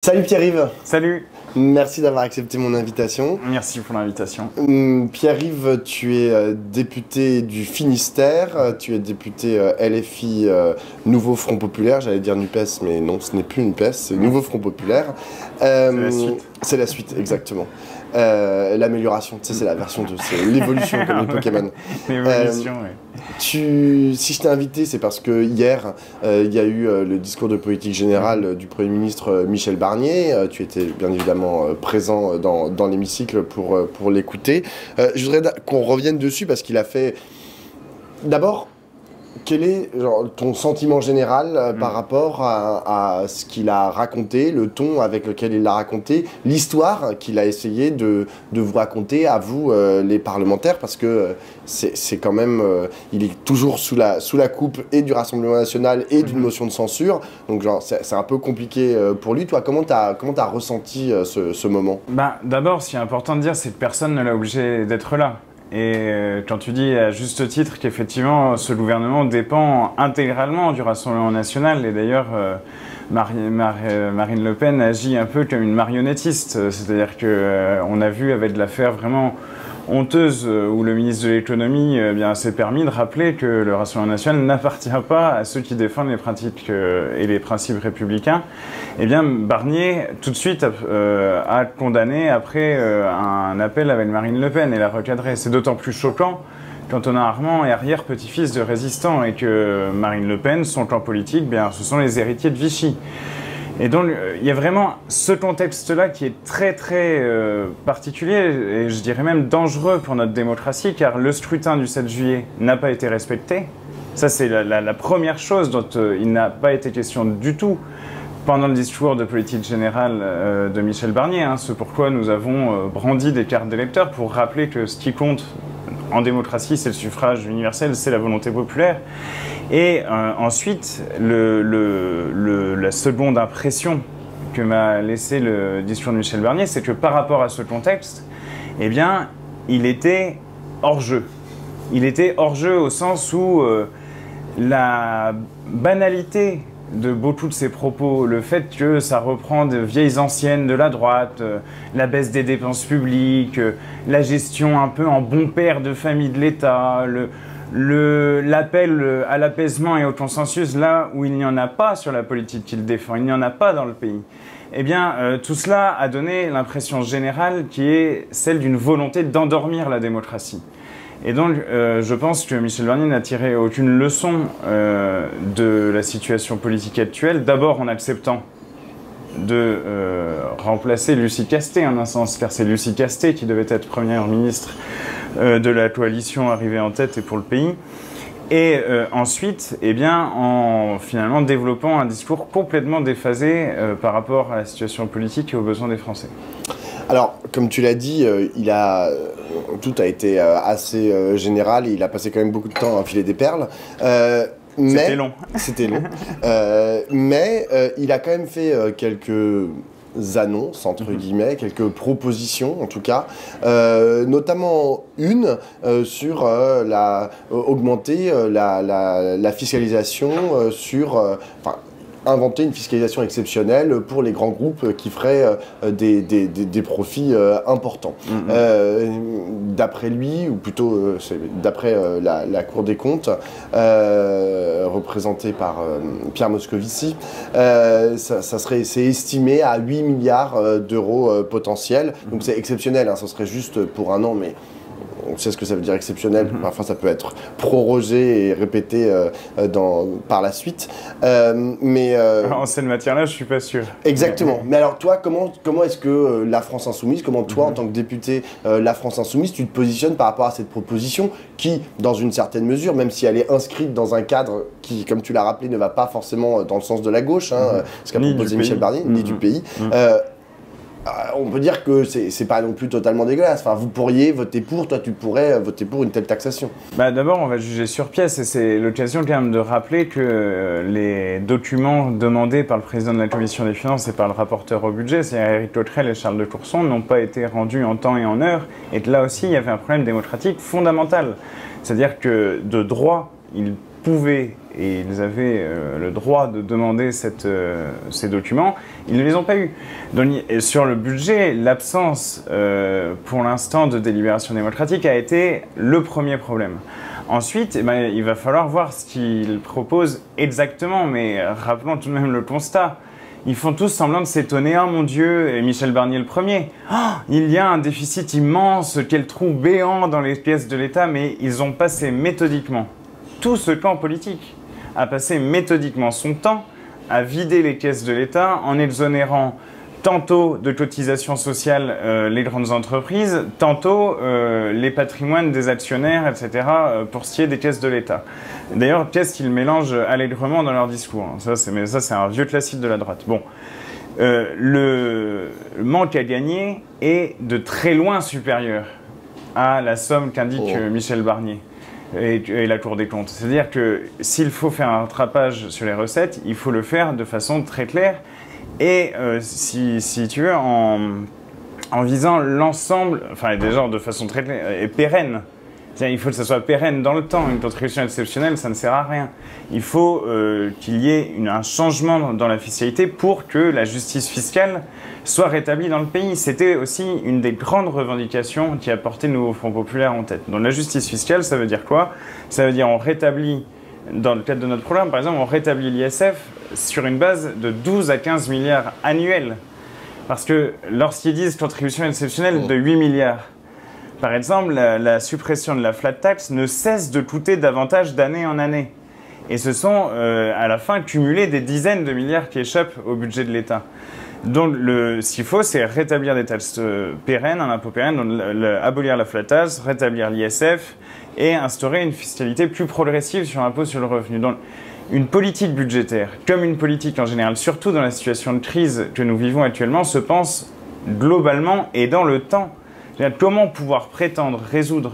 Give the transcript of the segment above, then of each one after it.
Salut Pierre-Yves. Salut. Merci d'avoir accepté mon invitation. Merci pour l'invitation. Pierre-Yves, tu es député du Finistère, tu es député LFI Nouveau Front Populaire, j'allais dire NUPES, mais non, ce n'est plus NUPES, c'est Nouveau Front Populaire. C'est la suite. C'est la suite, exactement. L'amélioration, tu sais, c'est la version 2, c'est l'évolution comme les Pokémon. L'évolution, oui. Si je t'ai invité, c'est parce que hier, il y a eu le discours de politique générale du Premier ministre Michel Barnier. Tu étais bien évidemment présent dans l'hémicycle pour l'écouter. Je voudrais qu'on revienne dessus parce qu'il a fait... D'abord, quel est ton sentiment général par rapport à ce qu'il a raconté, le ton avec lequel il l'a raconté, l'histoire qu'il a essayé de vous raconter à vous, les parlementaires, parce que c'est quand même... il est toujours sous la coupe et du Rassemblement national et d'une motion de censure, donc c'est un peu compliqué pour lui. Toi, comment t'as ressenti ce moment? D'abord, ce qui est important de dire, c'est que personne ne l'a obligé d'être là. Et quand tu dis à juste titre qu'effectivement ce gouvernement dépend intégralement du Rassemblement national, et d'ailleurs Marine Le Pen agit un peu comme une marionnettiste, c'est-à-dire qu'on a vu avec l'affaire vraiment honteuse où le ministre de l'économie s'est permis de rappeler que le Rassemblement national n'appartient pas à ceux qui défendent les pratiques et les principes républicains. Eh bien, Barnier, tout de suite, a condamné après un appel avec Marine Le Pen et l'a recadré. C'est d'autant plus choquant quand on a Armand et arrière-petit-fils de résistants et que Marine Le Pen, son camp politique, ce sont les héritiers de Vichy. Et donc, il y a vraiment ce contexte-là qui est très particulier et je dirais même dangereux pour notre démocratie, car le scrutin du 7 juillet n'a pas été respecté. Ça, c'est la première chose dont il n'a pas été question du tout pendant le discours de politique générale de Michel Barnier. Ce pourquoi nous avons brandi des cartes d'électeurs pour rappeler que ce qui compte en démocratie, c'est le suffrage universel, c'est la volonté populaire. Et ensuite, la seconde impression que m'a laissé le discours de Michel Barnier, c'est que par rapport à ce contexte, eh bien, il était hors jeu. Il était hors jeu au sens où la banalité de beaucoup de ses propos, le fait que ça reprend de vieilles anciennes de la droite, la baisse des dépenses publiques, la gestion un peu en bon père de famille de l'État, l'appel à l'apaisement et au consensus là où il n'y en a pas sur la politique qu'il défend, il n'y en a pas dans le pays. Eh bien, tout cela a donné l'impression générale qui est celle d'une volonté d'endormir la démocratie. Et donc, je pense que Michel Barnier n'a tiré aucune leçon de la situation politique actuelle. D'abord en acceptant de remplacer Lucie Castet, en un sens, car c'est Lucie Castet qui devait être première ministre de la coalition arrivée en tête et pour le pays. Et ensuite, en finalement développant un discours complètement déphasé par rapport à la situation politique et aux besoins des Français. Alors, comme tu l'as dit, tout a été assez général et il a passé quand même beaucoup de temps à enfiler des perles. C'était long. C'était long. Mais il a quand même fait quelques annonces, entre guillemets, quelques propositions en tout cas, notamment une sur augmenter la fiscalisation sur... inventer une fiscalisation exceptionnelle pour les grands groupes qui feraient des profits importants. D'après lui, ou plutôt d'après la Cour des comptes, représentée par Pierre Moscovici, c'est estimé à 8 milliards d'euros potentiels. Donc c'est exceptionnel, ça serait juste pour un an, mais... On sait ce que ça veut dire exceptionnel, parfois ça peut être prorogé et répété par la suite. En cette matière-là, je suis pas sûr. Exactement. Mais alors toi, comment est-ce que la France Insoumise, comment toi en tant que député la France Insoumise, tu te positionnes par rapport à cette proposition qui, dans une certaine mesure, même si elle est inscrite dans un cadre qui, comme tu l'as rappelé, ne va pas forcément dans le sens de la gauche, ce qu'a proposé Michel Barnier, ni du pays, on peut dire que c'est pas non plus totalement dégueulasse. Enfin, vous pourriez voter pour, toi tu pourrais voter pour une telle taxation. D'abord, on va juger sur pièce et c'est l'occasion quand même de rappeler que les documents demandés par le président de la Commission des Finances et par le rapporteur au budget, c'est-à-dire Éric Coquerel et Charles de Courson, n'ont pas été rendus en temps et en heure et que là aussi il y avait un problème démocratique fondamental. C'est-à-dire que de droit, il pouvaient et ils avaient le droit de demander ces documents, ils ne les ont pas eus. Donc, sur le budget, l'absence pour l'instant de délibération démocratique a été le premier problème. Ensuite, il va falloir voir ce qu'ils proposent exactement, mais rappelons tout de même le constat. Ils font tous semblant de s'étonner. « Oh mon Dieu !» et Michel Barnier le premier. Oh, il y a un déficit immense, quel trou béant dans les caisses de l'État, mais ils ont passé méthodiquement, tout ce camp politique a passé méthodiquement son temps à vider les caisses de l'État en exonérant tantôt de cotisations sociales les grandes entreprises, tantôt les patrimoines des actionnaires, etc., pour ce qui est des caisses de l'État. D'ailleurs, qu'est-ce qu'ils mélangent allègrement dans leur discours, hein. Ça, c'est un vieux classique de la droite. Bon. Le manque à gagner est de très loin supérieur à la somme qu'indique Michel Barnier et la Cour des comptes. C'est-à-dire que s'il faut faire un rattrapage sur les recettes, il faut le faire de façon très claire et, si tu veux, en visant l'ensemble, enfin déjà de façon très claire et pérenne. Il faut que ça soit pérenne dans le temps. Une contribution exceptionnelle, ça ne sert à rien. Il faut qu'il y ait un changement dans la fiscalité pour que la justice fiscale soit rétablie dans le pays. C'était aussi une des grandes revendications qui a porté le nouveau Front populaire en tête. Donc la justice fiscale, ça veut dire quoi? Ça veut dire on rétablit, dans le cadre de notre programme, par exemple, on rétablit l'ISF sur une base de 12 à 15 milliards annuels. Parce que lorsqu'ils disent contribution exceptionnelle de 8 milliards, par exemple, la suppression de la flat tax ne cesse de coûter davantage d'année en année. Et ce sont, à la fin, cumulés des dizaines de milliards qui échappent au budget de l'État. Donc, ce qu'il faut, c'est rétablir des taxes pérennes, un impôt pérenne, donc abolir la flat tax, rétablir l'ISF et instaurer une fiscalité plus progressive sur l'impôt sur le revenu. Donc, une politique budgétaire, comme une politique en général, surtout dans la situation de crise que nous vivons actuellement, se pense globalement et dans le temps. Comment pouvoir prétendre résoudre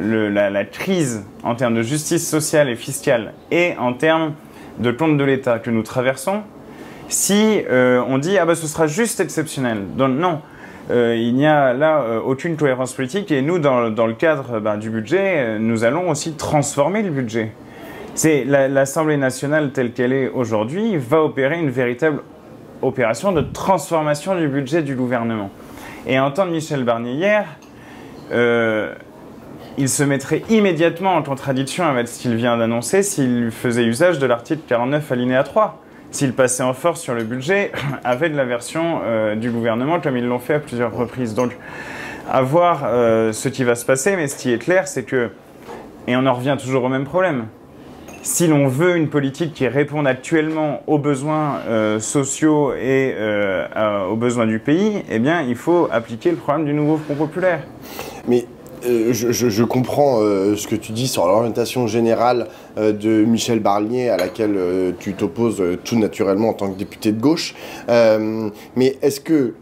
la crise en termes de justice sociale et fiscale et en termes de compte de l'État que nous traversons si on dit « ah bah ce sera juste exceptionnel ». Donc non, il n'y a là aucune cohérence politique et nous, dans le cadre du budget, nous allons aussi transformer le budget. L'Assemblée nationale telle qu'elle est aujourd'hui va opérer une véritable opération de transformation du budget du gouvernement. Et à entendre Michel Barnier hier, il se mettrait immédiatement en contradiction avec ce qu'il vient d'annoncer s'il faisait usage de l'article 49 alinéa 3, s'il passait en force sur le budget avec la version du gouvernement comme ils l'ont fait à plusieurs reprises. Donc, à voir ce qui va se passer, mais ce qui est clair, c'est que, et on en revient toujours au même problème, si l'on veut une politique qui réponde actuellement aux besoins sociaux et aux besoins du pays, eh bien, il faut appliquer le programme du nouveau Front populaire. Mais je comprends ce que tu dis sur l'orientation générale de Michel Barnier, à laquelle tu t'opposes tout naturellement en tant que député de gauche. Mais est-ce que,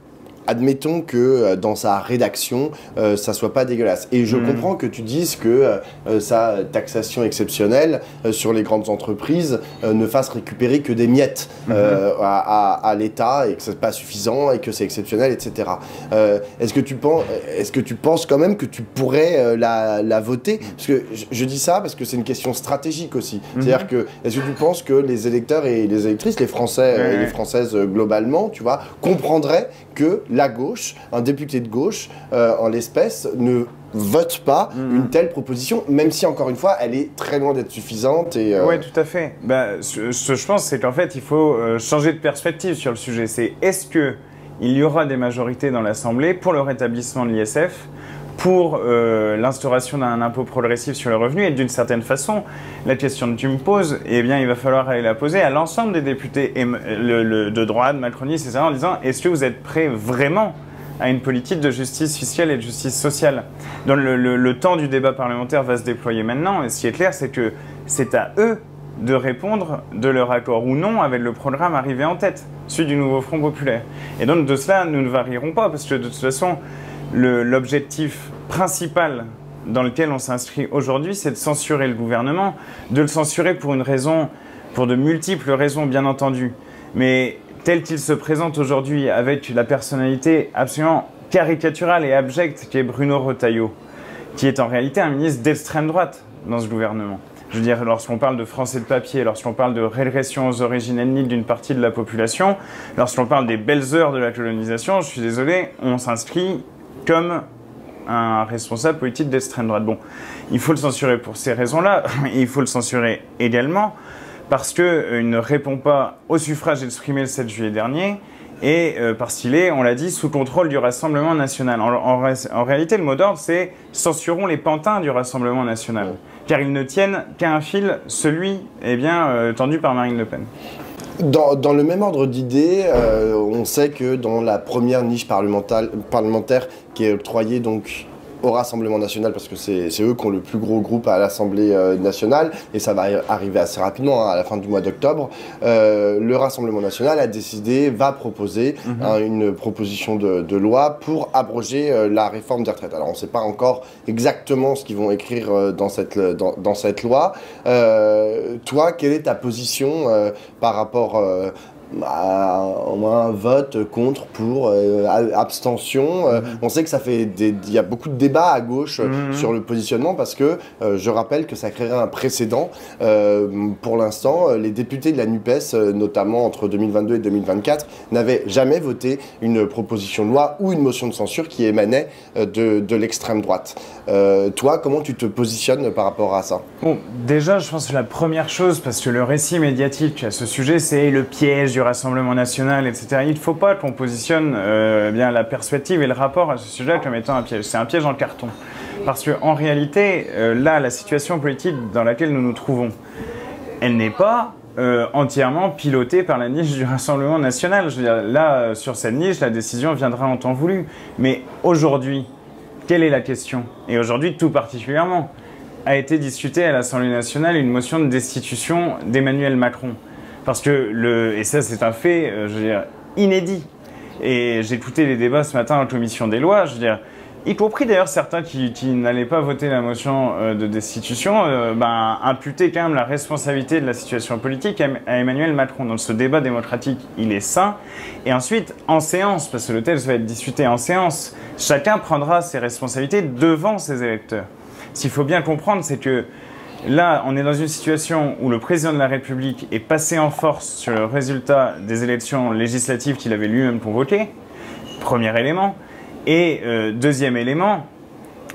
admettons que dans sa rédaction, ça soit pas dégueulasse. Et je comprends que tu dises que sa taxation exceptionnelle sur les grandes entreprises ne fasse récupérer que des miettes à l'État et que c'est pas suffisant et que c'est exceptionnel, etc. Est-ce que tu penses quand même que tu pourrais la voter? Parce que je dis ça parce que c'est une question stratégique aussi. C'est-à-dire que, est-ce que tu penses que les électeurs et les électrices, les Français et les Françaises globalement, tu vois, comprendraient que la gauche, un député de gauche, en l'espèce, ne vote pas une telle proposition, même si, encore une fois, elle est très loin d'être suffisante. Oui, tout à fait. Ce que je pense, c'est qu'en fait, il faut changer de perspective sur le sujet. C'est est-ce qu'il y aura des majorités dans l'Assemblée pour le rétablissement de l'ISF, pour l'instauration d'un impôt progressif sur le revenu, et d'une certaine façon, la question que tu me poses, eh bien, il va falloir aller la poser à l'ensemble des députés de droite, macronistes, etc., en disant, est-ce que vous êtes prêts vraiment à une politique de justice fiscale et de justice sociale? Donc le temps du débat parlementaire va se déployer maintenant, et ce qui est clair, c'est que c'est à eux de répondre de leur accord ou non avec le programme arrivé en tête, celui du nouveau Front populaire. Et donc de cela, nous ne varierons pas, parce que de toute façon, l'objectif principal dans lequel on s'inscrit aujourd'hui, c'est de censurer le gouvernement, de le censurer pour de multiples raisons, bien entendu. Mais tel qu'il se présente aujourd'hui, avec la personnalité absolument caricaturale et abjecte qui est Bruno Retailleau, qui est en réalité un ministre d'extrême droite dans ce gouvernement. Je veux dire, lorsqu'on parle de français de papier, lorsqu'on parle de régression aux origines ethniques d'une partie de la population, lorsqu'on parle des belles heures de la colonisation, je suis désolé, on s'inscrit comme un responsable politique d'extrême droite. Bon, il faut le censurer pour ces raisons-là, et il faut le censurer également parce qu'il ne répond pas au suffrage exprimé le 7 juillet dernier, et parce qu'il est, on l'a dit, sous contrôle du Rassemblement national. En réalité, le mot d'ordre, c'est « censurons les pantins du Rassemblement national », car ils ne tiennent qu'à un fil, celui tendu par Marine Le Pen. Dans le même ordre d'idées, on sait que dans la première niche parlementaire qui est octroyée donc au Rassemblement national, parce que c'est eux qui ont le plus gros groupe à l'Assemblée nationale, et ça va arriver assez rapidement, hein, à la fin du mois d'octobre, le Rassemblement national va proposer une proposition de loi pour abroger la réforme des retraites. Alors on ne sait pas encore exactement ce qu'ils vont écrire dans cette loi. Toi, quelle est ta position par rapport un vote contre, pour, abstention? On sait que il y a beaucoup de débats à gauche sur le positionnement, parce que je rappelle que ça créerait un précédent. Pour l'instant, les députés de la NUPES, notamment entre 2022 et 2024, n'avaient jamais voté une proposition de loi ou une motion de censure qui émanait de l'extrême droite. Toi, comment tu te positionnes par rapport à ça? Bon, déjà, je pense que la première chose, parce que le récit médiatique à ce sujet, c'est le piège du Rassemblement national, etc. Il ne faut pas qu'on positionne bien la perspective et le rapport à ce sujet comme étant un piège. C'est un piège en carton. Parce qu'en réalité, là, la situation politique dans laquelle nous nous trouvons, elle n'est pas entièrement pilotée par la niche du Rassemblement national. Je veux dire, là, sur cette niche, la décision viendra en temps voulu. Mais aujourd'hui, quelle est la question? Et aujourd'hui, tout particulièrement, a été discutée à l'Assemblée nationale une motion de destitution d'Emmanuel Macron. Parce que, et ça c'est un fait, je veux dire, inédit. Et j'ai écouté les débats ce matin en commission des lois, je veux dire, y compris d'ailleurs certains qui n'allaient pas voter la motion de destitution, imputaient quand même la responsabilité de la situation politique à Emmanuel Macron. Donc ce débat démocratique, il est sain. Et ensuite, en séance, parce que le texte va être discuté en séance, chacun prendra ses responsabilités devant ses électeurs. Ce qu'il faut bien comprendre, c'est que là, on est dans une situation où le président de la République est passé en force sur le résultat des élections législatives qu'il avait lui-même convoquées, premier élément. Et deuxième élément,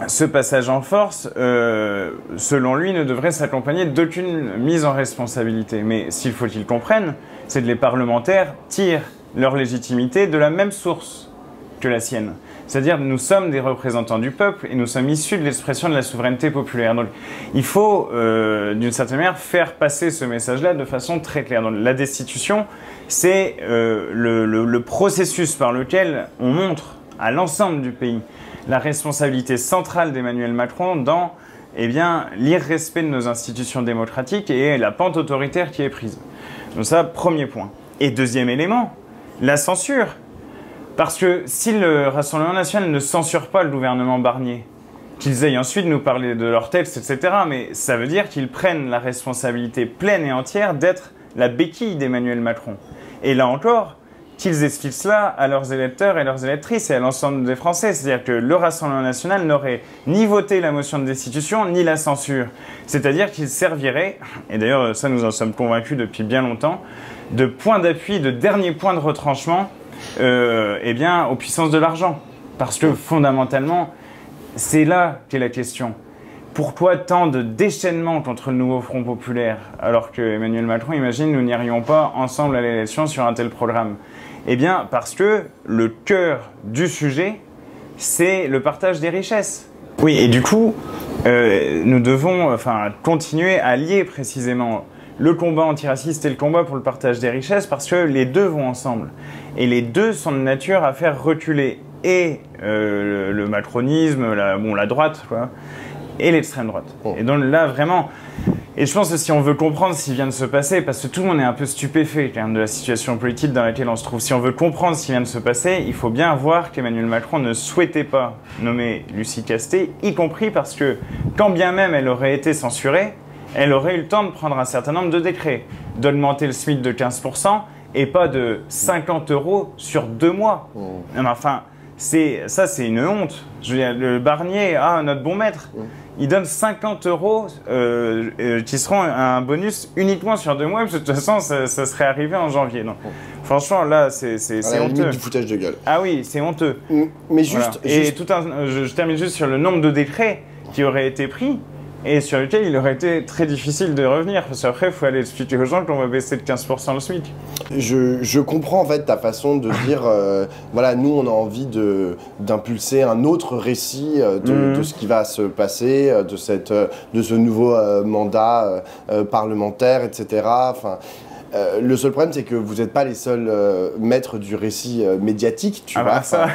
ce passage en force, selon lui, ne devrait s'accompagner d'aucune mise en responsabilité. Mais s'il faut qu'ils comprennent, c'est que les parlementaires tirent leur légitimité de la même source que la sienne. C'est-à-dire que nous sommes des représentants du peuple et nous sommes issus de l'expression de la souveraineté populaire. Donc il faut, d'une certaine manière, faire passer ce message-là de façon très claire. Donc la destitution, c'est le processus par lequel on montre à l'ensemble du pays la responsabilité centrale d'Emmanuel Macron dans l'irrespect de nos institutions démocratiques et la pente autoritaire qui est prise. Donc ça, premier point. Et deuxième élément, la censure. Parce que si le Rassemblement national ne censure pas le gouvernement Barnier, qu'ils aillent ensuite nous parler de leur texte, etc., mais ça veut dire qu'ils prennent la responsabilité pleine et entière d'être la béquille d'Emmanuel Macron. Et là encore, qu'ils expliquent cela à leurs électeurs et leurs électrices et à l'ensemble des Français. C'est-à-dire que le Rassemblement national n'aurait ni voté la motion de destitution, ni la censure. C'est-à-dire qu'il servirait, et d'ailleurs ça nous en sommes convaincus depuis bien longtemps, de point d'appui, de dernier point de retranchement aux puissances de l'argent. Parce que fondamentalement, c'est là qu'est la question. Pourquoi tant de déchaînement contre le nouveau Front populaire, alors que Emmanuel Macron imagine nous n'irions pas ensemble à l'élection sur un tel programme? Eh bien, parce que le cœur du sujet, c'est le partage des richesses. Oui, et du coup, nous devons continuer à lier précisément le combat antiraciste et le combat pour le partage des richesses, parce que les deux vont ensemble. Et les deux sont de nature à faire reculer et le macronisme, la droite, quoi, et l'extrême droite. Oh. Et donc là, vraiment... Et je pense que si on veut comprendre ce qui vient de se passer, parce que tout le monde est un peu stupéfait quand même de la situation politique dans laquelle on se trouve, si on veut comprendre ce qui vient de se passer, il faut bien voir qu'Emmanuel Macron ne souhaitait pas nommer Lucie Castet, y compris parce que, quand bien même elle aurait été censurée, elle aurait eu le temps de prendre un certain nombre de décrets, d'augmenter le SMIC de 15% et pas de 50 € sur 2 mois. Non, mais enfin, ça c'est une honte. Je veux dire, le Barnier, notre bon maître. il donne 50 € qui seront un bonus uniquement sur 2 mois, parce que de toute façon, ça serait arrivé en janvier. Donc, franchement, là, c'est honteux. Du foutage de gueule. Ah oui, c'est honteux. Mais juste... Voilà. Et je termine juste sur le nombre de décrets qui auraient été pris et sur lequel il aurait été très difficile de revenir. Parce qu'après, il faut aller expliquer aux gens qu'on va baisser de 15% le SMIC. Je comprends en fait ta façon de dire, voilà, nous on a envie d'impulser un autre récit de ce qui va se passer, de ce nouveau mandat parlementaire, etc. Enfin, le seul problème, c'est que vous n'êtes pas les seuls maîtres du récit médiatique, tu vois, ça.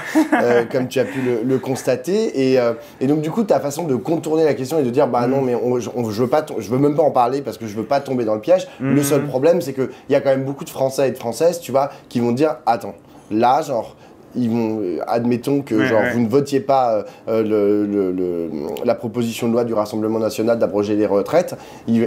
comme tu as pu le constater. Et donc, du coup, ta façon de contourner la question et de dire, bah non, mais je veux même pas en parler parce que je veux pas tomber dans le piège. Le seul problème, c'est qu'il y a quand même beaucoup de Français et de Françaises, tu vois, qui vont dire, attends, là, genre... Ils vont, admettons que vous ne votiez pas la proposition de loi du Rassemblement national d'abroger les retraites, ils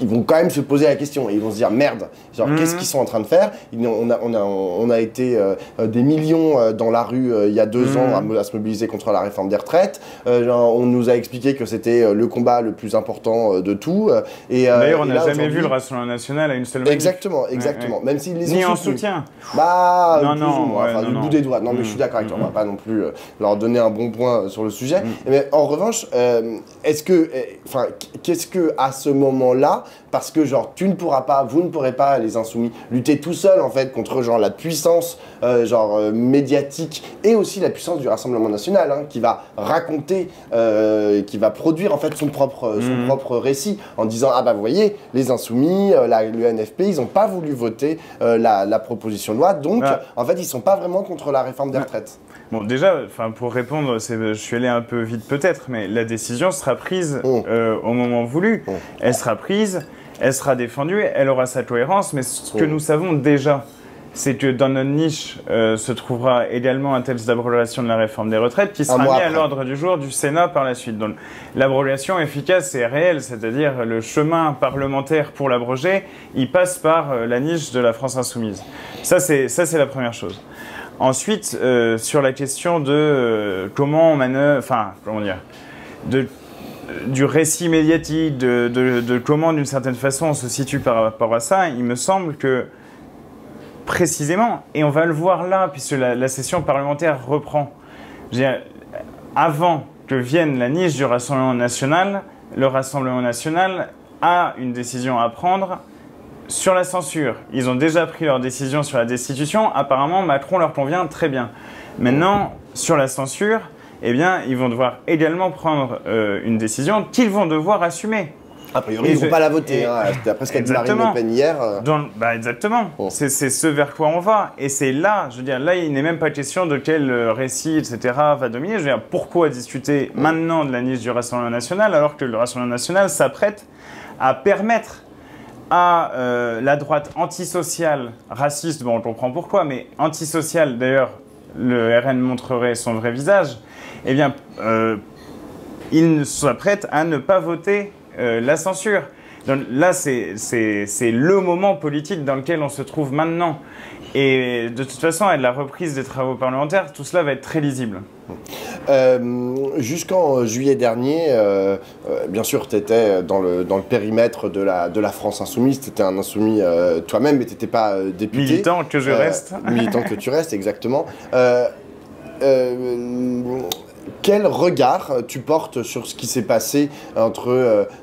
vont quand même se poser la question et ils vont se dire merde, qu'est-ce qu'ils sont en train de faire? On a été des millions dans la rue il y a 2 ans à se mobiliser contre la réforme des retraites. On nous a expliqué que c'était le combat le plus important de tout. D'ailleurs, on n'a jamais vu le Rassemblement national à une seule manif. Exactement. Même s'ils les ont ni en soutenus. soutien. Bah, non. Du bout des doigts. Non, mais je suis d'accord avec toi. On va pas non plus leur donner un bon point sur le sujet. Mais en revanche, qu'est-ce que à ce moment-là, parce que vous ne pourrez pas, les Insoumis, lutter tout seul en fait contre la puissance médiatique et aussi la puissance du Rassemblement national, hein, qui va raconter, qui va produire en fait son propre récit en disant ah bah vous voyez les Insoumis, le NFP, ils n'ont pas voulu voter la proposition de loi, donc en fait ils sont pas vraiment contre la réforme des retraites. Bon, déjà, pour répondre, je suis allé un peu vite peut-être, mais la décision sera prise au moment voulu. Elle sera prise, elle sera défendue, elle aura sa cohérence, mais ce que nous savons déjà, c'est que dans notre niche se trouvera également un texte d'abrogation de la réforme des retraites qui sera mis à l'ordre du jour du Sénat par la suite. Donc l'abrogation efficace et réelle, c'est-à-dire le chemin parlementaire pour l'abroger, il passe par la niche de la France insoumise. Ça, c'est la première chose. Ensuite, sur la question de comment on manœuvre, du récit médiatique, de comment d'une certaine façon on se situe par rapport à ça, il me semble que précisément, et on va le voir là, puisque la session parlementaire reprend, avant que vienne la niche du Rassemblement national, le Rassemblement national a une décision à prendre sur la censure. Ils ont déjà pris leur décision sur la destitution. Apparemment, Macron leur convient très bien. Maintenant, sur la censure, eh bien, ils vont devoir également prendre une décision qu'ils vont devoir assumer. A priori, ils ne vont pas la voter. D'après ce qu'a dit Marine Le Pen hier. Exactement. C'est ce vers quoi on va. Et c'est là, là, il n'est même pas question de quel récit, etc., va dominer. Pourquoi discuter maintenant de la niche du Rassemblement national alors que le Rassemblement national s'apprête à permettre à la droite antisociale, raciste, bon on comprend pourquoi, mais antisociale, d'ailleurs le RN montrerait son vrai visage, eh bien il s'apprête à ne pas voter la censure. Donc là c'est le moment politique dans lequel on se trouve maintenant. Et de toute façon, avec la reprise des travaux parlementaires, tout cela va être très lisible. Jusqu'en juillet dernier, bien sûr, tu étais dans le périmètre de la France insoumise, tu étais un insoumis toi-même, mais tu n'étais pas député. Militant que je reste. Militant que tu restes, exactement. Quel regard tu portes sur ce qui s'est passé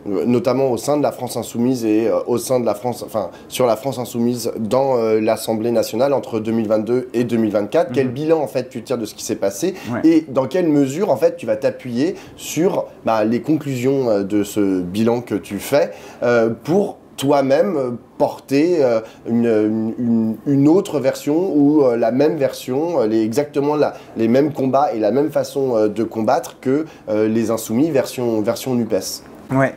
notamment au sein de la France insoumise et au sein de la France, sur la France insoumise dans l'Assemblée nationale entre 2022 et 2024 Quel bilan en fait tu tires de ce qui s'est passé et dans quelle mesure en fait tu vas t'appuyer sur les conclusions de ce bilan que tu fais pour toi-même porter une autre version ou la même version, exactement les mêmes combats et la même façon de combattre que les Insoumis version NUPES. Ouais.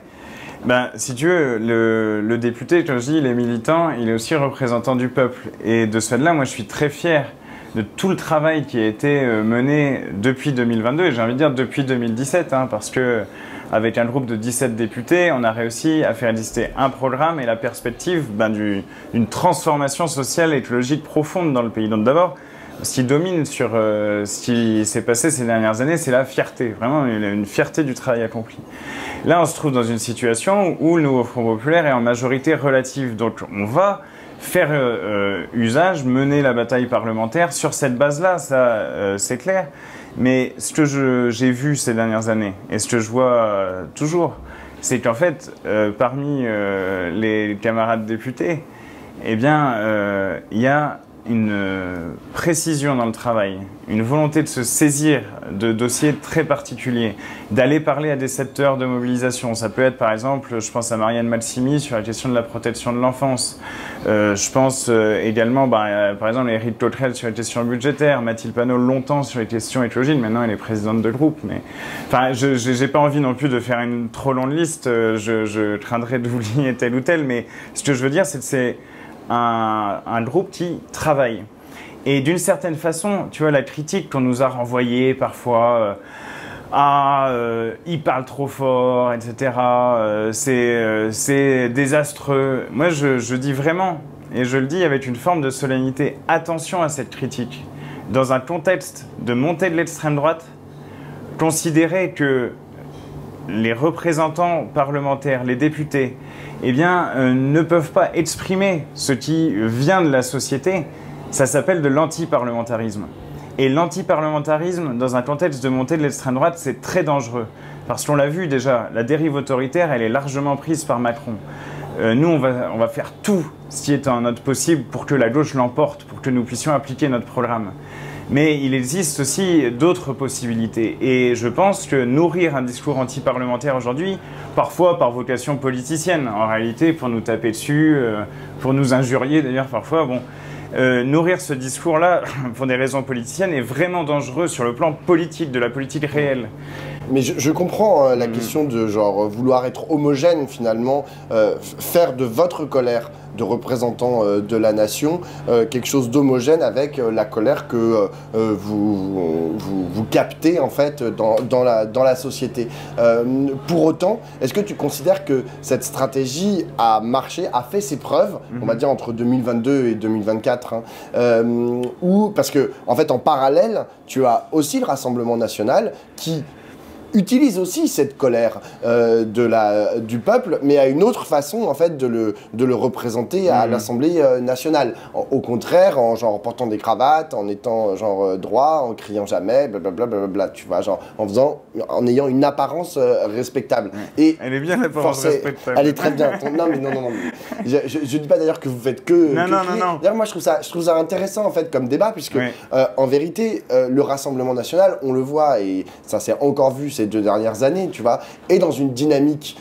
Si tu veux, le député, comme je dis, il est militant, il est aussi représentant du peuple. Et de ce fait-là, moi je suis très fier de tout le travail qui a été mené depuis 2022, et j'ai envie de dire depuis 2017, parce que avec un groupe de 17 députés, on a réussi à faire exister un programme et la perspective d'une transformation sociale et écologique profonde dans le pays. Donc d'abord, ce qui domine sur ce qui s'est passé ces dernières années, c'est la fierté, vraiment une fierté du travail accompli. Là, on se trouve dans une situation où le nouveau Front populaire est en majorité relative, donc on va faire usage, mener la bataille parlementaire sur cette base-là, ça c'est clair. Mais ce que j'ai vu ces dernières années, et ce que je vois toujours, c'est qu'en fait, parmi les camarades députés, eh bien, il y a une précision dans le travail, une volonté de se saisir de dossiers très particuliers, d'aller parler à des secteurs de mobilisation. Ça peut être par exemple, je pense à Marianne Matsimi sur la question de la protection de l'enfance. Je pense également, par exemple, à Éric Coquerel sur les questions budgétaires, Mathilde Panot longtemps sur les questions écologiques, maintenant elle est présidente de groupe. Mais enfin, je n'ai pas envie non plus de faire une trop longue liste, je craindrais d'oublier tel ou tel, mais ce que je veux dire, c'est que c'est un groupe qui travaille. Et d'une certaine façon, tu vois, la critique qu'on nous a renvoyée parfois, il parle trop fort, etc., c'est désastreux. Moi, je dis vraiment, et je le dis avec une forme de solennité, attention à cette critique. Dans un contexte de montée de l'extrême droite, considérer que les représentants parlementaires, les députés, eh bien, ne peuvent pas exprimer ce qui vient de la société, ça s'appelle de l'antiparlementarisme. Et l'antiparlementarisme, dans un contexte de montée de l'extrême droite, c'est très dangereux. Parce qu'on l'a vu déjà, la dérive autoritaire, elle est largement prise par Macron. Nous, on va faire tout ce qui est en notre possible pour que la gauche l'emporte, pour que nous puissions appliquer notre programme. Mais il existe aussi d'autres possibilités. Et je pense que nourrir un discours anti-parlementaire aujourd'hui, parfois par vocation politicienne, en réalité pour nous taper dessus, pour nous injurier d'ailleurs parfois, bon, nourrir ce discours-là pour des raisons politiciennes est vraiment dangereux sur le plan politique, de la politique réelle. Mais je comprends la question de genre vouloir être homogène finalement, faire de votre colère de représentants de la nation quelque chose d'homogène avec la colère que vous captez en fait dans la société. Pour autant, est-ce que tu considères que cette stratégie a marché, a fait ses preuves, on va dire entre 2022 et 2024, hein, ou parce que en fait en parallèle, tu as aussi le Rassemblement national qui utilise aussi cette colère du peuple, mais à une autre façon en fait de le représenter à l'Assemblée nationale. Au contraire, en genre portant des cravates, en étant genre droit, en criant jamais, blablabla, tu vois, genre en ayant une apparence respectable. Et elle est bien l'apparence respectable. Elle est très bien. Non mais non. Je dis pas d'ailleurs que vous faites que. Non. D'ailleurs moi je trouve ça intéressant en fait comme débat puisque en vérité le Rassemblement national, on le voit et ça s'est encore vu ces 2 dernières années, tu vois, et dans une dynamique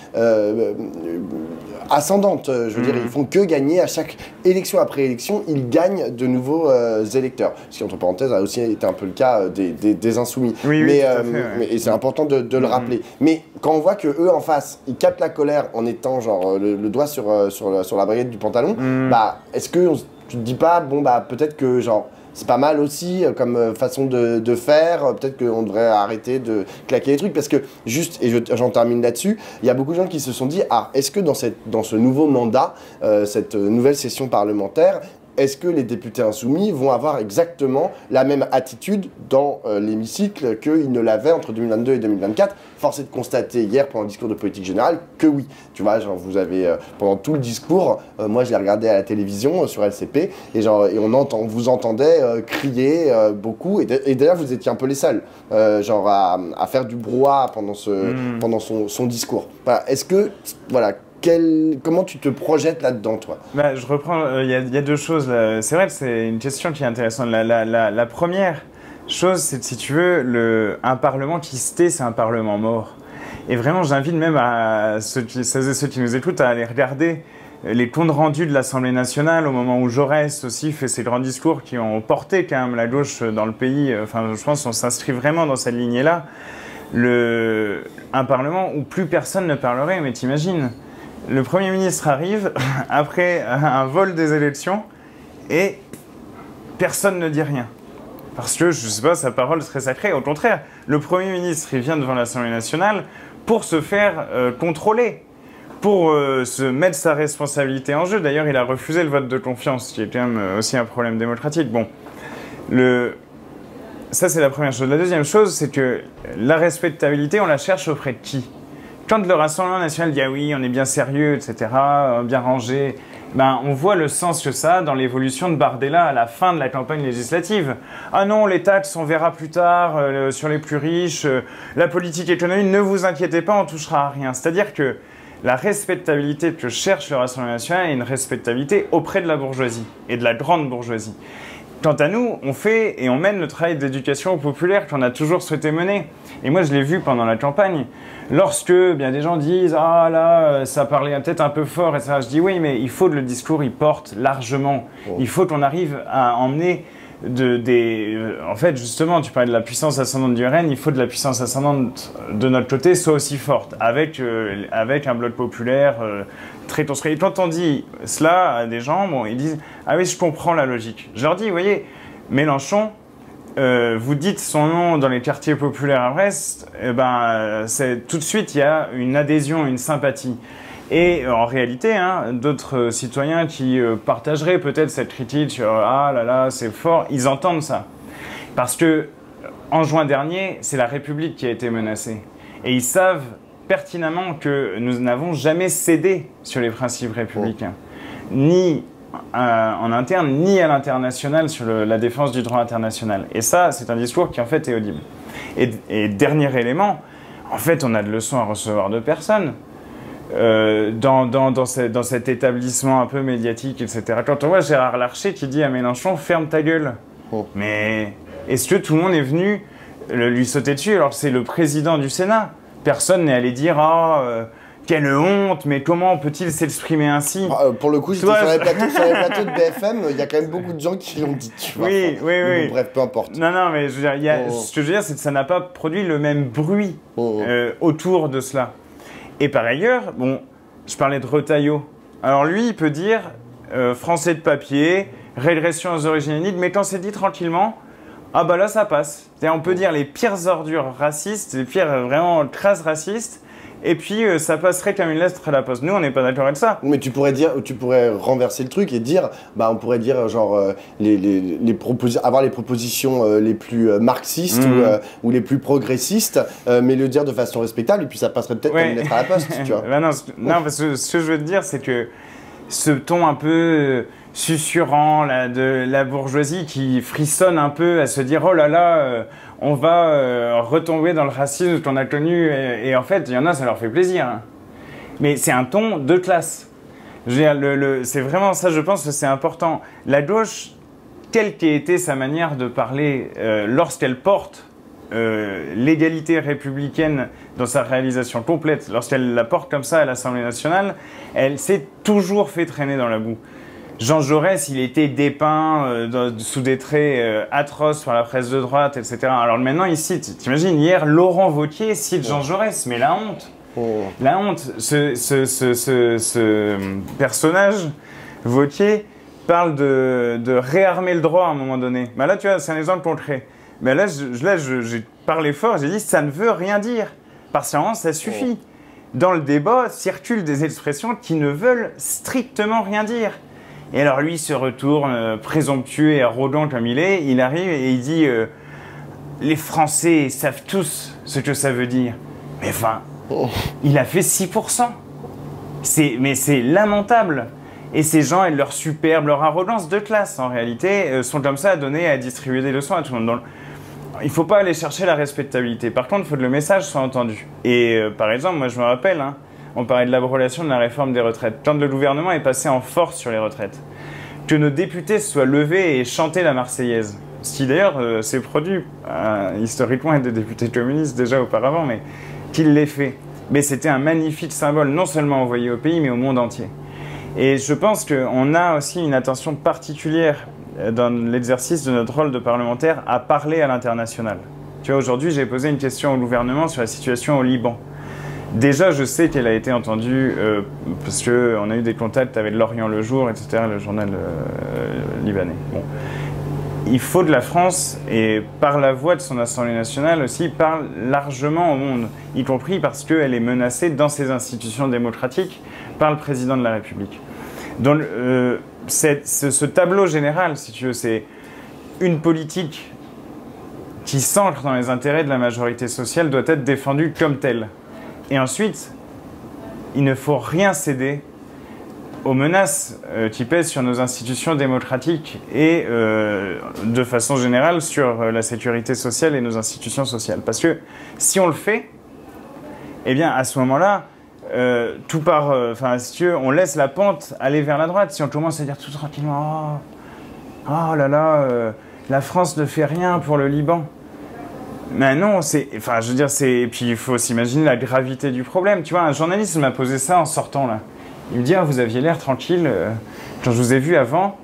ascendante. Je veux dire, ils font que gagner à chaque élection après élection, ils gagnent de nouveaux électeurs. Ce qui, entre parenthèses, a aussi été un peu le cas des Insoumis. Oui, mais, tout à fait, ouais. Et c'est important de le rappeler. Mais quand on voit que eux en face, ils captent la colère en étant genre le doigt sur la baguette du pantalon, bah est-ce que tu te dis pas, bon bah peut-être que genre c'est pas mal aussi comme façon de faire, peut-être qu'on devrait arrêter de claquer les trucs, parce que juste, et j'en termine là-dessus, il y a beaucoup de gens qui se sont dit, ah, est-ce que dans ce nouveau mandat, cette nouvelle session parlementaire, est-ce que les députés insoumis vont avoir exactement la même attitude dans l'hémicycle qu'ils ne l'avaient entre 2022 et 2024 ? Force est de constater hier pendant le discours de politique générale que oui. Tu vois, genre vous avez, pendant tout le discours, moi je l'ai regardé à la télévision sur LCP, et on vous entendait crier beaucoup, et d'ailleurs vous étiez un peu les seuls, genre à faire du brouhaha pendant son discours. Voilà. Est-ce que, voilà, comment tu te projettes là-dedans, toi? Bah, je reprends, il y a 2 choses. C'est vrai que c'est une question qui est intéressante. La première chose, c'est, si tu veux, un Parlement qui se tait, c'est un Parlement mort. Et vraiment, j'invite même à ceux et ceux qui nous écoutent à aller regarder les comptes rendus de l'Assemblée nationale au moment où Jaurès aussi fait ses grands discours qui ont porté quand même la gauche dans le pays. Enfin, je pense qu'on s'inscrit vraiment dans cette lignée-là. Un Parlement où plus personne ne parlerait, mais t'imagines, le Premier ministre arrive après un vol des élections et personne ne dit rien. Parce que, je ne sais pas, sa parole serait sacrée. Au contraire, le Premier ministre, il vient devant l'Assemblée nationale pour se faire contrôler, pour se mettre sa responsabilité en jeu. D'ailleurs, il a refusé le vote de confiance, qui est quand même aussi un problème démocratique. Bon. Ça, c'est la première chose. La deuxième chose, c'est que la respectabilité, on la cherche auprès de qui? Quand le Rassemblement national dit « Ah oui, on est bien sérieux, etc., bien rangé », ben, on voit le sens que ça a dans l'évolution de Bardella à la fin de la campagne législative. « Ah non, les taxes, on verra plus tard, sur les plus riches, la politique économique, ne vous inquiétez pas, on touchera à rien. » C'est-à-dire que la respectabilité que cherche le Rassemblement national est une respectabilité auprès de la bourgeoisie et de la grande bourgeoisie. Quant à nous, on fait et on mène le travail d'éducation populaire qu'on a toujours souhaité mener. Et moi, je l'ai vu pendant la campagne. Lorsque bien des gens disent « Ah là, ça parlait peut-être un peu fort, etc. » Je dis « Oui, mais il faut que le discours, il porte largement. Il faut qu'on arrive à emmener en fait, justement, tu parlais de la puissance ascendante du RN, il faut de la puissance ascendante de notre côté soit aussi forte, avec un bloc populaire très construit. Et quand on dit cela à des gens, bon, ils disent « Ah oui, je comprends la logique. » Je leur dis « Vous voyez, Mélenchon, vous dites son nom dans les quartiers populaires à Brest, eh ben, tout de suite, il y a une adhésion, une sympathie. » Et en réalité, hein, d'autres citoyens qui partageraient peut-être cette critique sur « Ah là là, c'est fort », ils entendent ça. Parce que en juin dernier, c'est la République qui a été menacée. Et ils savent pertinemment que nous n'avons jamais cédé sur les principes républicains. Ni en interne, ni à l'international sur la défense du droit international. Et ça, c'est un discours qui en fait est audible. Et dernier élément, en fait, on a de leçons à recevoir de personne. Dans cet établissement un peu médiatique, etc. Quand on voit Gérard Larcher qui dit à Mélenchon « ferme ta gueule », mais est-ce que tout le monde est venu lui sauter dessus alors que c'est le président du Sénat? Personne n'est allé dire « Ah, quelle honte, mais comment peut-il s'exprimer ainsi ?» Pour le coup, j'étais sur les plateaux de BFM, il y a quand même beaucoup de gens qui l'ont dit, tu vois. Oui. Bref, peu importe. Non, mais je veux dire, ce que je veux dire, c'est que ça n'a pas produit le même bruit autour de cela. Et par ailleurs, bon, je parlais de Retailleau. Alors lui, il peut dire français de papier, régression aux origines ethniques, mais quand c'est dit tranquillement, ah bah là ça passe. On peut dire les pires ordures racistes, les pires vraiment crasses racistes, et puis ça passerait comme une lettre à la poste. Nous, on n'est pas d'accord avec ça. Mais tu pourrais renverser le truc et dire, bah on pourrait dire genre avoir les propositions les plus marxistes ou les plus progressistes, mais le dire de façon respectable, et puis ça passerait peut-être comme une lettre à la poste, tu vois. Bah non, parce que ce que je veux te dire, c'est que ce ton un peu susurrant là, de la bourgeoisie qui frissonne un peu à se dire oh là là, on va retomber dans le racisme qu'on a connu, et en fait il y en a, ça leur fait plaisir, hein. Mais c'est un ton de classe. C'est vraiment ça, je pense que c'est important. La gauche, quelle qu'ait été sa manière de parler lorsqu'elle porte l'égalité républicaine dans sa réalisation complète, lorsqu'elle la porte comme ça à l'Assemblée nationale, elle s'est toujours fait traîner dans la boue. Jean Jaurès, il était dépeint sous des traits atroces par la presse de droite, etc. Alors maintenant, il cite, t'imagines, hier, Laurent Wauquiez cite Jean Jaurès, mais la honte. La honte. Ce personnage, Wauquiez, parle de réarmer le droit à un moment donné. Bah là, tu vois, c'est un exemple concret. Mais là, j'ai parlé fort, j'ai dit, ça ne veut rien dire. Partiellement, ça suffit. Dans le débat, circulent des expressions qui ne veulent strictement rien dire. Et alors lui se retourne, présomptueux et arrogant comme il arrive et il dit les Français savent tous ce que ça veut dire. Mais enfin, il a fait 6%. Mais c'est lamentable. Et ces gens et leur superbe, leur arrogance de classe en réalité, sont comme ça donnés à distribuer des leçons à tout le monde. Il ne faut pas aller chercher la respectabilité. Par contre, il faut que le message soit entendu. Et par exemple, moi je me rappelle, hein, on parlait de l'abrogation de la réforme des retraites. Quand le gouvernement est passé en force sur les retraites, que nos députés se soient levés et chanté la Marseillaise, ce qui d'ailleurs s'est produit historiquement avec des députés communistes déjà auparavant, mais qu'il l'ait fait. Mais c'était un magnifique symbole, non seulement envoyé au pays, mais au monde entier. Et je pense qu'on a aussi une attention particulière dans l'exercice de notre rôle de parlementaire à parler à l'international. Tu vois, aujourd'hui, j'ai posé une question au gouvernement sur la situation au Liban. Déjà, je sais qu'elle a été entendue parce qu'on a eu des contacts avec L'Orient le Jour, etc., le journal libanais. Bon. Il faut que la France, et par la voix de son Assemblée nationale aussi, parle largement au monde, y compris parce qu'elle est menacée dans ses institutions démocratiques par le président de la République. Donc, ce tableau général, si tu veux, c'est une politique qui s'ancre dans les intérêts de la majorité sociale doit être défendue comme telle. Et ensuite, il ne faut rien céder aux menaces qui pèsent sur nos institutions démocratiques et de façon générale sur la sécurité sociale et nos institutions sociales. Parce que si on le fait, eh bien à ce moment-là, tout part, si tu veux, on laisse la pente aller vers la droite. Si on commence à dire tout tranquillement, oh là là, la France ne fait rien pour le Liban. Mais non, je veux dire, et puis il faut s'imaginer la gravité du problème. Tu vois, un journaliste m'a posé ça en sortant là. Il me dit, vous aviez l'air tranquille quand je vous ai vu avant,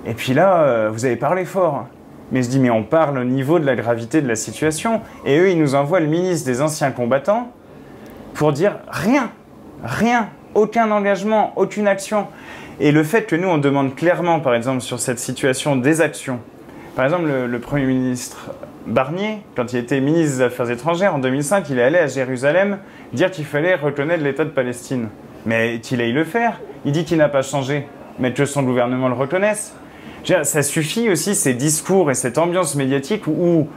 et puis là, vous avez parlé fort. Mais je dis, mais on parle au niveau de la gravité de la situation, et eux, ils nous envoient le ministre des anciens combattants pour dire rien, aucun engagement, aucune action. Et le fait que nous, on demande clairement, par exemple, sur cette situation, des actions. Par exemple, le Premier ministre Barnier, quand il était ministre des Affaires étrangères, en 2005, il est allé à Jérusalem dire qu'il fallait reconnaître l'État de Palestine. Mais qu'il aille le faire. Il dit qu'il n'a pas changé, mais que son gouvernement le reconnaisse. Ça suffit aussi, ces discours et cette ambiance médiatique où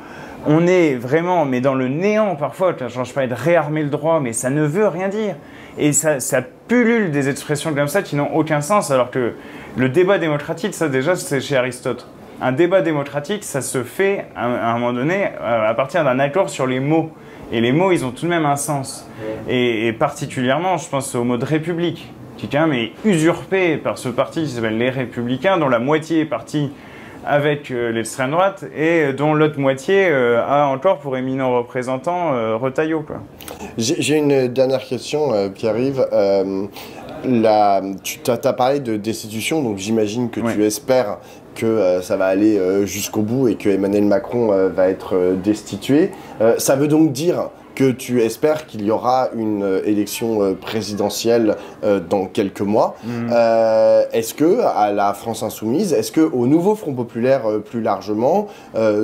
on est vraiment, mais dans le néant parfois. Je parlais de réarmer le droit, mais ça ne veut rien dire. Et ça pullule des expressions comme ça qui n'ont aucun sens, alors que le débat démocratique, ça déjà, c'est chez Aristote. Un débat démocratique, ça se fait à un moment donné à partir d'un accord sur les mots. Et les mots, ils ont tout de même un sens. Et particulièrement, je pense au mot de République, qui quand même est usurpé par ce parti qui s'appelle les Républicains, dont la moitié est partie avec l'extrême droite et dont l'autre moitié a encore pour éminent représentant Retailleau. J'ai une dernière question, Pierre-Yves. Tu as parlé de destitution, donc j'imagine que tu espères que ça va aller jusqu'au bout et que Emmanuel Macron va être destitué. Ça veut donc dire que tu espères qu'il y aura une élection présidentielle dans quelques mois. Est-ce que, à la France Insoumise, est-ce qu'au nouveau Front Populaire plus largement,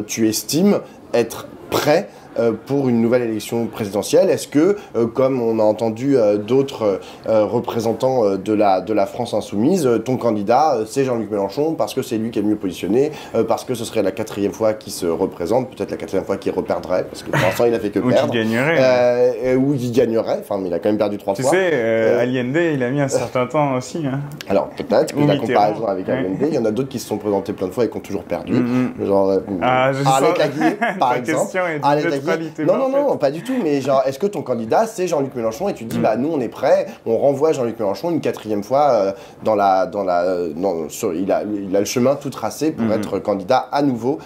tu estimes être prêt pour une nouvelle élection présidentielle? Est-ce que, comme on a entendu d'autres représentants de la France Insoumise, ton candidat, c'est Jean-Luc Mélenchon, parce que c'est lui qui est le mieux positionné, parce que ce serait la 4e fois qu'il se représente, peut-être la 4e fois qu'il reperdrait, parce que pour l'instant il a fait que perdre. Ou qu'il gagnerait. Ou il gagnerait, enfin mais il a quand même perdu 3 fois. Tu sais, Allende, il a mis un certain temps aussi. Hein. Alors peut-être que la comparaison avec Allende, il y en a d'autres qui se sont présentés plein de fois et qui ont toujours perdu. Genre Arlette Laguier, par exemple. Non, pas du tout, mais genre, est-ce que ton candidat, c'est Jean-Luc Mélenchon et tu te dis, bah nous on est prêts, on renvoie Jean-Luc Mélenchon une 4e fois il a le chemin tout tracé pour être candidat à nouveau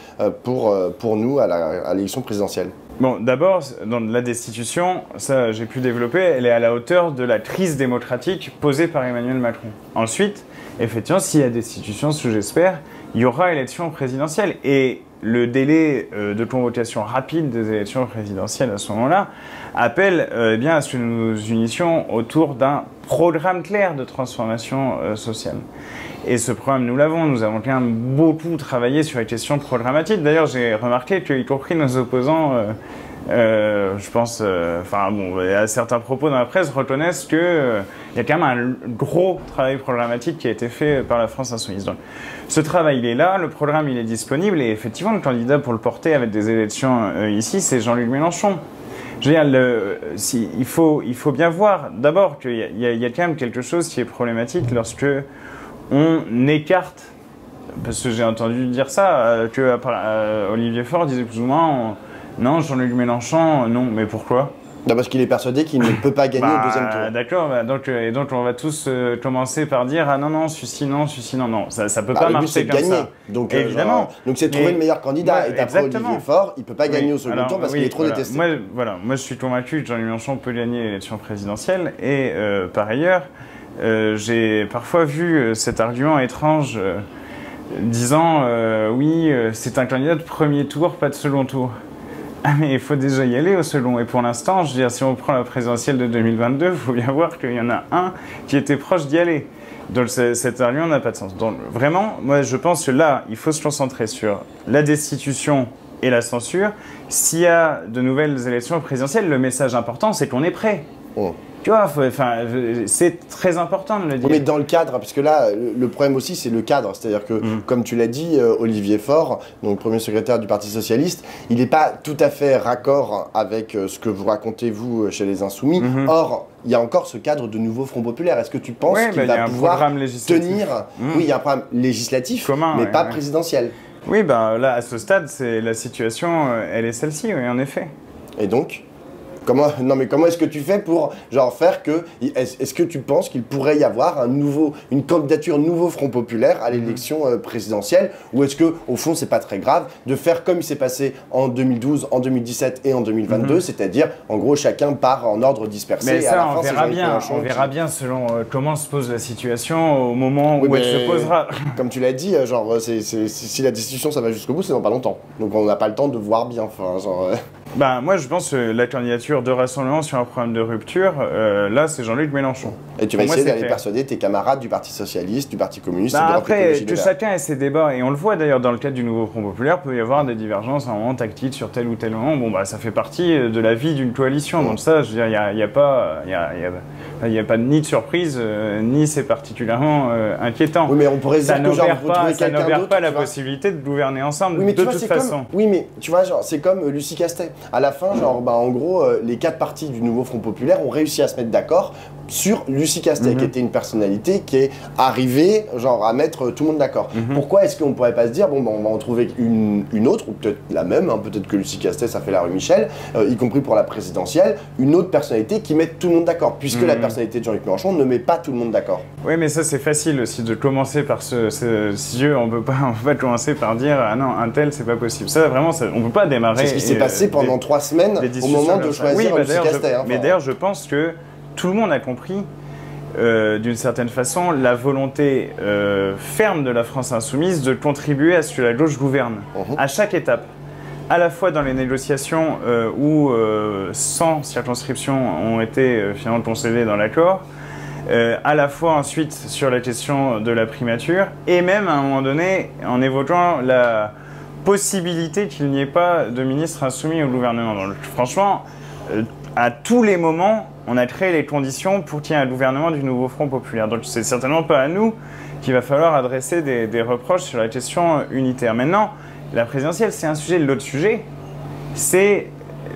pour nous à l'élection présidentielle. Bon, d'abord, dans la destitution, ça j'ai pu développer, elle est à la hauteur de la crise démocratique posée par Emmanuel Macron. Ensuite, effectivement, s'il y a destitution, ce que j'espère, il y aura élection présidentielle. Et le délai de convocation rapide des élections présidentielles à ce moment-là appelle bien à ce que nous nous unissions autour d'un programme clair de transformation sociale. Et ce programme, nous l'avons. Nous avons quand même beaucoup travaillé sur les questions programmatiques. D'ailleurs, j'ai remarqué que, y compris nos opposants, je pense, à certains propos dans la presse, reconnaissent qu'il y a quand même un gros travail programmatique qui a été fait par la France Insoumise. Donc, ce travail, il est là, le programme, il est disponible, et effectivement, le candidat pour le porter avec des élections ici, c'est Jean-Luc Mélenchon. Je veux dire, il faut bien voir, d'abord, qu'il y a quand même quelque chose qui est problématique lorsque on écarte, parce que j'ai entendu dire ça, que Olivier Faure disait plus ou moins, non, Jean-Luc Mélenchon, non, mais pourquoi ? Non, parce qu'il est persuadé qu'il ne peut pas gagner au deuxième tour. D'accord, donc on va tous commencer par dire ah non, celui-ci non, ça peut pas marcher comme ça. Donc, évidemment. Donc c'est trouver le meilleur candidat. Et après Olivier Faure, il peut pas gagner au second tour parce qu'il est trop détesté. Moi je suis convaincu que Jean-Luc Mélenchon peut gagner l'élection présidentielle et par ailleurs, j'ai parfois vu cet argument étrange disant oui, c'est un candidat de premier tour, pas de second tour. Ah mais il faut déjà y aller au second. Et pour l'instant, je veux dire, si on prend la présidentielle de 2022, il faut bien voir qu'il y en a un qui était proche d'y aller. Donc cet argument n'a pas de sens. Donc vraiment, moi je pense que là, il faut se concentrer sur la destitution et la censure. S'il y a de nouvelles élections présidentielles, le message important, c'est qu'on est prêt. Tu vois, c'est très important de le dire. Oui, mais dans le cadre, parce que là, le problème aussi, c'est le cadre. C'est-à-dire que, comme tu l'as dit, Olivier Faure, donc premier secrétaire du Parti Socialiste, il n'est pas tout à fait raccord avec ce que vous racontez, vous, chez les Insoumis. Or, il y a encore ce cadre de nouveau Front Populaire. Est-ce que tu penses qu'il va pouvoir tenir... Oui, il y a un programme législatif, commun, mais pas présidentiel. Oui, ben là, à ce stade, la situation, elle est celle-ci, oui, en effet. Et donc comment est-ce que tu fais pour genre faire que... Est-ce que tu penses qu'il pourrait y avoir une candidature nouveau Front Populaire à l'élection présidentielle? Ou est-ce que, au fond, c'est pas très grave de faire comme il s'est passé en 2012, en 2017 et en 2022, c'est-à-dire, en gros, chacun part en ordre dispersé. Mais ça, on verra bien selon comment se pose la situation au moment où elle se posera. Comme tu l'as dit, genre, si la discussion ça va jusqu'au bout, c'est dans pas longtemps. Donc on n'a pas le temps de voir bien. Enfin, genre... Ben, moi, je pense que la candidature de Rassemblement sur un programme de rupture, là, c'est Jean-Luc Mélenchon. Et tu vas essayer d'aller persuader tes camarades du Parti Socialiste, du Parti Communiste, bah, et de après, que chacun ait ses débats, et on le voit d'ailleurs dans le cadre du nouveau Front Populaire, il peut y avoir des divergences à un moment tactiques sur tel ou tel moment. Bon, bah, ça fait partie de la vie d'une coalition. Donc ça, je veux dire, il n'y a pas ni de surprise, ni c'est particulièrement inquiétant. Oui, mais on pourrait dire que genre, ça n'obère pas la possibilité de gouverner ensemble, oui, mais de toute façon. Oui, mais tu vois, genre, c'est comme Lucie Castet. À la fin, genre, bah, en gros, les 4 partis du nouveau Front Populaire ont réussi à se mettre d'accord sur Lucie Castet, qui était une personnalité qui est arrivée genre, à mettre tout le monde d'accord. Pourquoi est-ce qu'on ne pourrait pas se dire, bon, bah, on va en trouver une autre, ou peut-être la même, hein, peut-être que Lucie Castet, ça fait la rue Michel, y compris pour la présidentielle, une autre personnalité qui mette tout le monde d'accord, puisque la personnalité de Jean-Luc Mélenchon ne met pas tout le monde d'accord. Oui, mais ça, c'est facile aussi de commencer par ce yeux, on peut pas commencer par dire, ah non, un tel, c'est pas possible. Ça, vraiment, on ne peut pas démarrer. C'est ce qui s'est passé pendant 3 semaines au moment de choisir Lucie Castet. Mais d'ailleurs, je pense que tout le monde a compris, d'une certaine façon, la volonté ferme de la France insoumise de contribuer à ce que la gauche gouverne, à chaque étape. À la fois dans les négociations où 100 circonscriptions ont été finalement concédées dans l'accord, à la fois ensuite sur la question de la primature, et même à un moment donné en évoquant la possibilité qu'il n'y ait pas de ministre insoumis au gouvernement. Donc, franchement, à tous les moments, on a créé les conditions pour qu'il y ait un gouvernement du nouveau Front Populaire. Donc c'est certainement pas à nous qu'il va falloir adresser des reproches sur la question unitaire. Maintenant, la présidentielle, c'est un sujet. L'autre sujet, c'est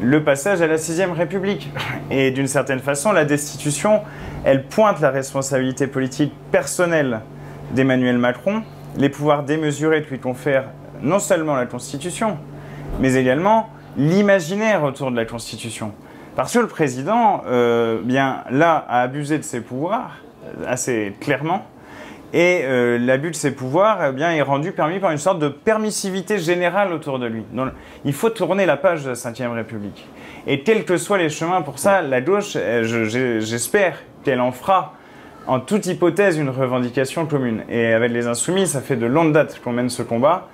le passage à la 6ème République. Et d'une certaine façon, la destitution, elle pointe la responsabilité politique personnelle d'Emmanuel Macron, les pouvoirs démesurés que lui confère non seulement la Constitution, mais également l'imaginaire autour de la Constitution. Parce que le président, bien là, a abusé de ses pouvoirs, assez clairement, et l'abus de ses pouvoirs bien, est permis par une sorte de permissivité générale autour de lui. Donc, il faut tourner la page de la 5e République. Et quels que soient les chemins pour ça, la gauche, j'espère qu'elle en fera, en toute hypothèse, une revendication commune. Et avec les Insoumis, ça fait de longue date qu'on mène ce combat,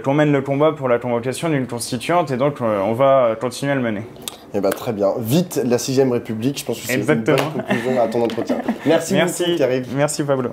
qu'on mène le combat pour la convocation d'une constituante, et donc on va continuer à le mener. Eh ben, très bien. Vite, la 6ème République, je pense que c'est une bonne conclusion à ton entretien. Merci beaucoup, Pierre-Yves. Merci, Pablo.